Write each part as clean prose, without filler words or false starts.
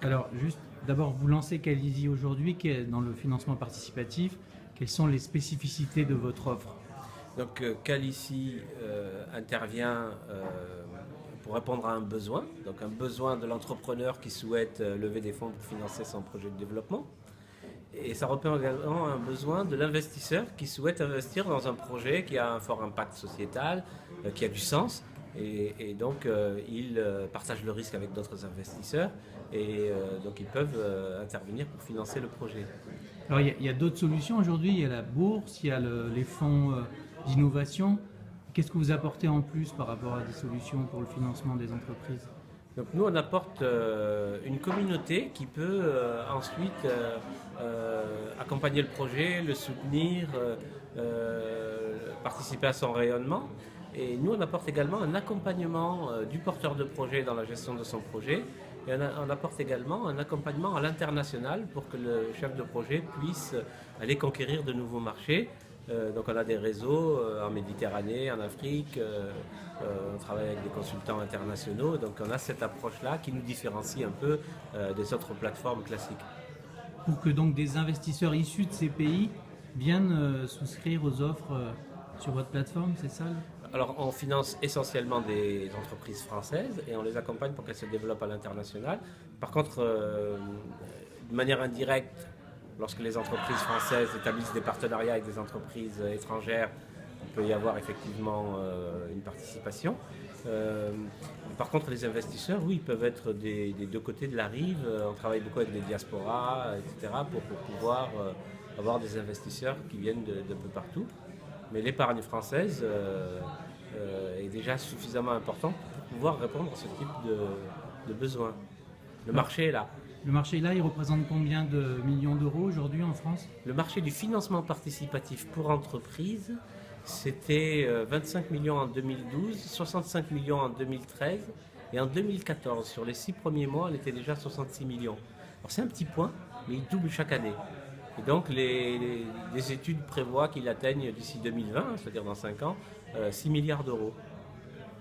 Alors, juste, d'abord, vous lancez Calizy aujourd'hui, qui est dans le financement participatif. Quelles sont les spécificités de votre offre? Donc Calici intervient pour répondre à un besoin, donc un besoin de l'entrepreneur qui souhaite lever des fonds pour financer son projet de développement. Et ça répond également à un besoin de l'investisseur qui souhaite investir dans un projet qui a un fort impact sociétal, qui a du sens. Et donc, ils partagent le risque avec d'autres investisseurs et donc ils peuvent intervenir pour financer le projet. Alors, il y a d'autres solutions aujourd'hui. Il y a la bourse, il y a les fonds d'innovation. Qu'est-ce que vous apportez en plus par rapport à des solutions pour le financement des entreprises? Donc nous, on apporte une communauté qui peut ensuite accompagner le projet, le soutenir, participer à son rayonnement. Et nous, on apporte également un accompagnement du porteur de projet dans la gestion de son projet. Et on apporte également un accompagnement à l'international pour que le chef de projet puisse aller conquérir de nouveaux marchés. Donc on a des réseaux en Méditerranée, en Afrique, on travaille avec des consultants internationaux, donc on a cette approche-là qui nous différencie un peu des autres plateformes classiques. Pour que donc des investisseurs issus de ces pays viennent souscrire aux offres sur votre plateforme, c'est ça? Alors on finance essentiellement des entreprises françaises et on les accompagne pour qu'elles se développent à l'international. Par contre, de manière indirecte, lorsque les entreprises françaises établissent des partenariats avec des entreprises étrangères, il peut y avoir effectivement une participation. Euh, Par contre, les investisseurs, oui, ils peuvent être des deux côtés de la rive. On travaille beaucoup avec des diasporas, etc., pour pouvoir avoir des investisseurs qui viennent de peu partout. Mais l'épargne française est déjà suffisamment importante pour pouvoir répondre à ce type de besoins. Le Alors, marché est là. le marché là, il représente combien de millions d'euros aujourd'hui en France? Le marché du financement participatif pour entreprises, c'était 25 millions en 2012, 65 millions en 2013 et en 2014, sur les 6 premiers mois, elle était déjà 66 millions. Alors c'est un petit point, mais il double chaque année. Et donc les études prévoient qu'il atteigne d'ici 2020, c'est-à-dire dans 5 ans, 6 milliards d'euros.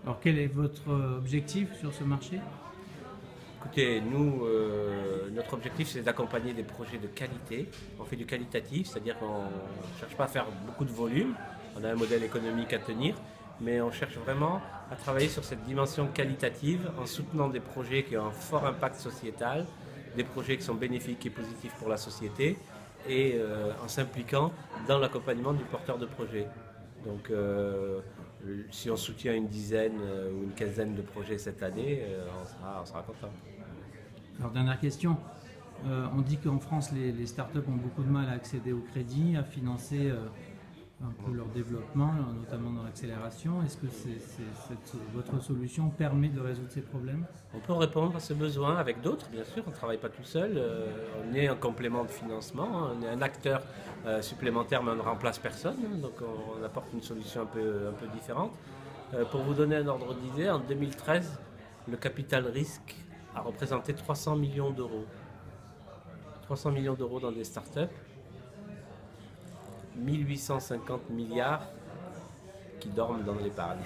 Alors, quel est votre objectif sur ce marché? Écoutez, nous, notre objectif, c'est d'accompagner des projets de qualité. On fait du qualitatif, c'est-à-dire qu'on ne cherche pas à faire beaucoup de volume. On a un modèle économique à tenir, mais on cherche vraiment à travailler sur cette dimension qualitative en soutenant des projets qui ont un fort impact sociétal, des projets qui sont bénéfiques et positifs pour la société, et en s'impliquant dans l'accompagnement du porteur de projet. Donc, si on soutient une dizaine ou une quinzaine de projets cette année, on sera content. Alors, dernière question. On dit qu'en France, les startups ont beaucoup de mal à accéder au crédit, à financer un peu leur développement, notamment dans l'accélération. Est-ce que votre solution permet de résoudre ces problèmes? On peut répondre à ce besoin avec d'autres, bien sûr, on ne travaille pas tout seul, on est un complément de financement, on est un acteur supplémentaire, mais on ne remplace personne, donc on apporte une solution un peu différente. Pour vous donner un ordre d'idée, en 2013, le capital risque a représenté 300 millions d'euros. 300 millions d'euros dans des startups, 1850 milliards qui dorment dans l'épargne.